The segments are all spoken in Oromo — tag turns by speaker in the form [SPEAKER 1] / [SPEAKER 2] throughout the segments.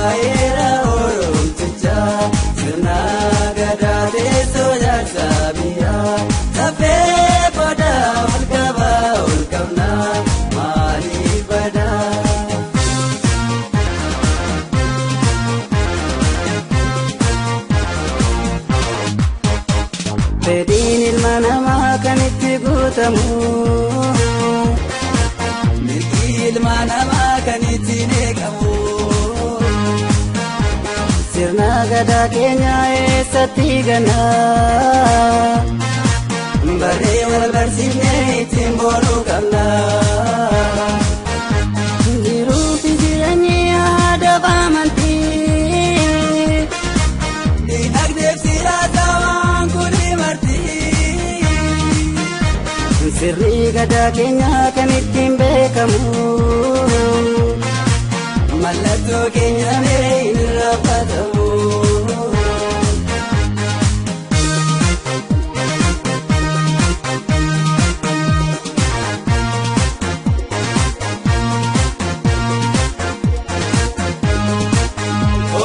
[SPEAKER 1] guddaa'eera oromtichaa sirna gadaa teessoo jaarsaa biyyaa safee bodaa ol qabaa ol qabnaa maaliif badaa. Fedhiin ilma namaa kan itti guutamu mirgi ilma namaa kan ittiin eegamu sirna gadaa keenya eessatti gannaa barree wal barsiifnee ittiin boonuu qabnaa jiruu fi jireenyi aadaa fi amantii dinagdeef siyaasa waan kuni martii sirni gadaa keenya kan ittiin beekamu mallattoo keenya hin raffatamu.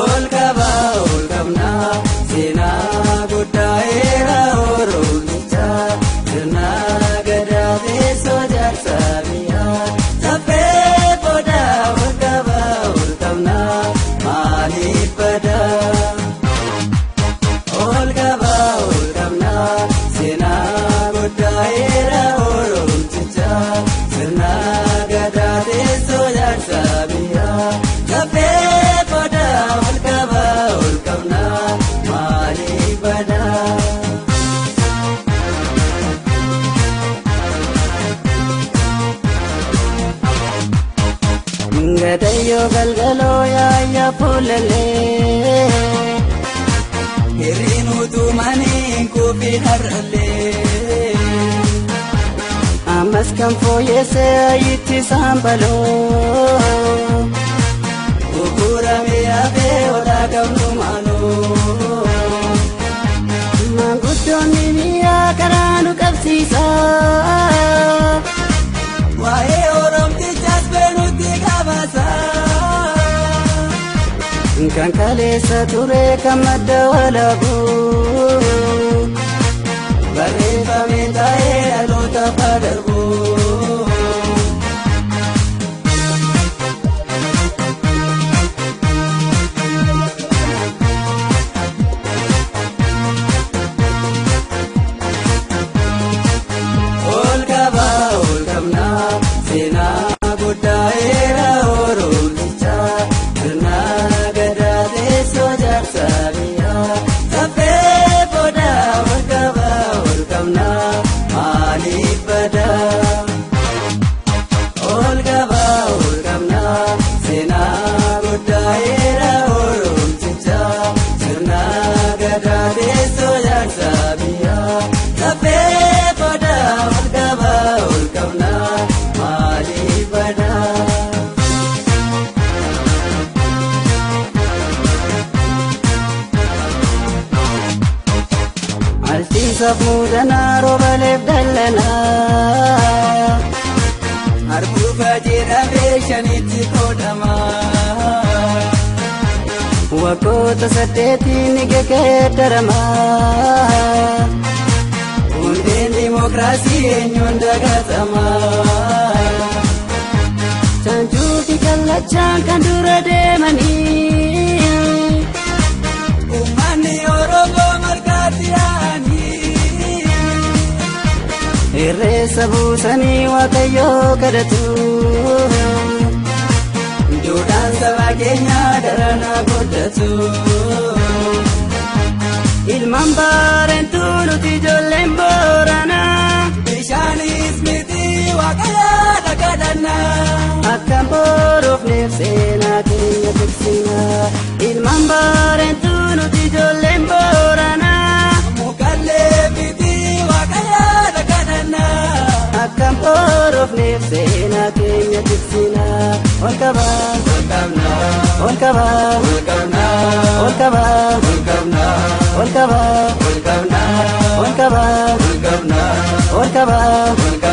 [SPEAKER 1] Ol qabaa ol qabnaa seenaa guddaa'eera oromichaa sirna gadaa teessoo jaarsaa biyyaa safee bodaa ol qabaa ol qabnaa maaliif badaa. Ol qabaa ol qabnaa seenaa guddaa'eera oromichaa sirna gadaa teessoo jaarsaa biyyaa safee bodaa ol qabaa ol qabnaa maaliif badaa. Gadayyo galgaloo yaayyaa fuulalee hirriin utumanii kuufi har'alee ammas kan fooyyessee ayitti saambaloo gurguramee hafee olaa qabnu maaloo maanguddoonni biyyaa karaa nu qabsiisaa waa'ee oromtichaas beenutti qabaasaa kan kaleessa ture kan madda walaabuu barreeffamee taa'ee dhaloota fadarbuu. Ol qabaa ol qabnaa seenaa guddaa'eera oromichaa sirna gadaa teessoo jaarsaa biyyaa safee bodaa ol qabaa ol qabnaa maaliif badaa. Ol qabaa ol qabnaa seenaa guddaa'eera oromichaa sirna gadaa teessoo jaarsaa biyyaa safee bodaa ol qabaa ol qabnaa maaliif badaa. Alsiisaaf muudanaa roobaleef dallanaa harkuufa jedhamee shanitti qoodamaa waggoota 8 ni geeddaramaa hundeen dimokiraasii eenyuun dagatamaa sanjuu fi kallachaan kan dura deemanii uummanni Oromoo margaatti yaa'anii irreessa buusanii waaqayyoo kadhatu duudhaan saba keenyaa daranaa guddatu ilmaan baareentuu nuti ijoolleen booranaa bishaanis miti waaqayyoodha kadhannaa akkam boruufneef seenaa keenya tiksinaa ilmaan baareentuu nuti ijoolleen booranaa mukallee miti waaqayyoodha kadhannaa akkam boruufneef seenaa keenya tiksinaa. Ol qabaa ol qabnaa ol qabaa ol qabnaa ol qabaa ol qabnaa ol qabaa ol qabnaa ol qabaa ol qabnaa ol qabaa ol qabnaa.